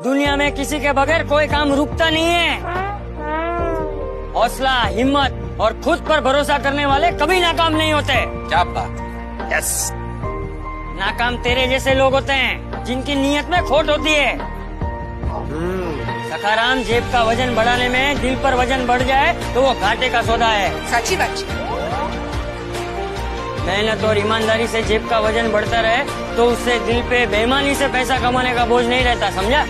दुनिया में किसी के बगैर कोई काम रुकता नहीं है। हौसला, हिम्मत और खुद पर भरोसा करने वाले कभी नाकाम नहीं होते। क्या बात। यस, नाकाम तेरे जैसे लोग होते हैं जिनकी नीयत में खोट होती है। सखाराम, जेब का वजन बढ़ाने में दिल पर वजन बढ़ जाए तो वो घाटे का सौदा है। साची बात। मेहनत और ईमानदारी से जेब का वजन बढ़ता रहे तो उससे दिल पे बेईमानी से पैसा कमाने का बोझ नहीं रहता, समझा?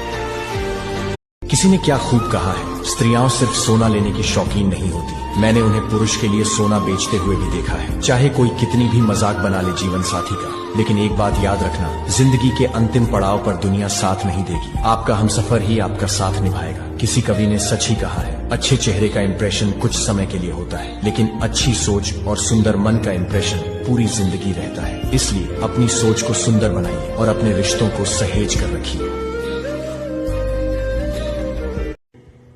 किसी ने क्या खूब कहा है, स्त्रियां सिर्फ सोना लेने की शौकीन नहीं होती। मैंने उन्हें पुरुष के लिए सोना बेचते हुए भी देखा है। चाहे कोई कितनी भी मजाक बना ले जीवन साथी का, लेकिन एक बात याद रखना, जिंदगी के अंतिम पड़ाव पर दुनिया साथ नहीं देगी, आपका हमसफर ही आपका साथ निभाएगा। किसी कवि ने सच ही कहा है, अच्छे चेहरे का इम्प्रेशन कुछ समय के लिए होता है, लेकिन अच्छी सोच और सुंदर मन का इम्प्रेशन पूरी जिंदगी रहता है। इसलिए अपनी सोच को सुंदर बनाइए और अपने रिश्तों को सहेज कर रखिए।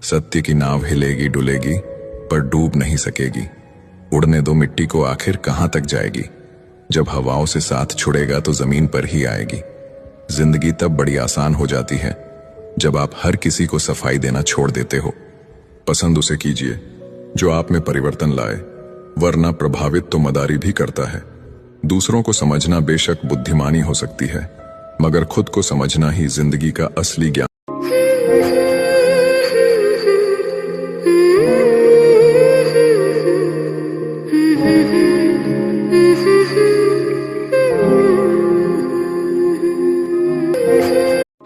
सत्य की नाव हिलेगी डुलेगी पर डूब नहीं सकेगी। उड़ने दो मिट्टी को, आखिर कहां तक जाएगी। जब हवाओं से साथ छुड़ेगा तो जमीन पर ही आएगी। जिंदगी तब बड़ी आसान हो जाती है जब आप हर किसी को सफाई देना छोड़ देते हो। पसंद उसे कीजिए जो आप में परिवर्तन लाए, वरना प्रभावित तो मदारी भी करता है। दूसरों को समझना बेशक बुद्धिमानी हो सकती है, मगर खुद को समझना ही जिंदगी का असली ज्ञान।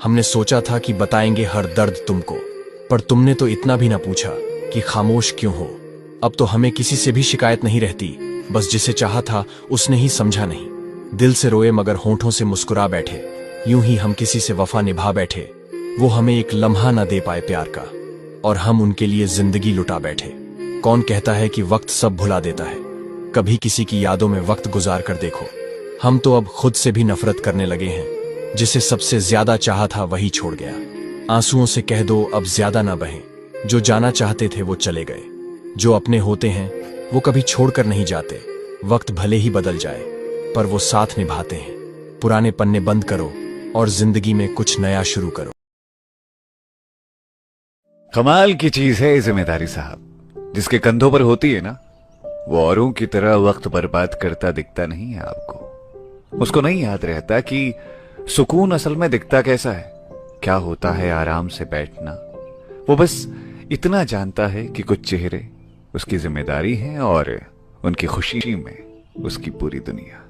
हमने सोचा था कि बताएंगे हर दर्द तुमको, पर तुमने तो इतना भी ना पूछा कि खामोश क्यों हो। अब तो हमें किसी से भी शिकायत नहीं रहती, बस जिसे चाहा था उसने ही समझा नहीं। दिल से रोए मगर होंठों से मुस्कुरा बैठे, यूं ही हम किसी से वफा निभा बैठे। वो हमें एक लम्हा न दे पाए प्यार का, और हम उनके लिए जिंदगी लुटा बैठे। कौन कहता है कि वक्त सब भुला देता है? कभी किसी की यादों में वक्त गुजार कर देखो। हम तो अब खुद से भी नफरत करने लगे हैं। जिसे सबसे ज्यादा चाहा था वही छोड़ गया। आंसुओं से कह दो अब ज्यादा ना बहें। जो जाना चाहते थे वो चले गए। जो अपने होते हैं वो कभी छोड़कर नहीं जाते। वक्त भले ही बदल जाए पर वो साथ निभाते हैं। पुराने पन्ने बंद करो और जिंदगी में कुछ नया शुरू करो। कमाल की चीज है जिम्मेदारी साहब। जिसके कंधों पर होती है ना, वो औरों की तरह वक्त बर्बाद करता दिखता नहीं है आपको। उसको नहीं याद रहता कि सुकून असल में दिखता कैसा है, क्या होता है आराम से बैठना। वो बस इतना जानता है कि कुछ चेहरे उसकी जिम्मेदारी हैं और उनकी खुशी में उसकी पूरी दुनिया।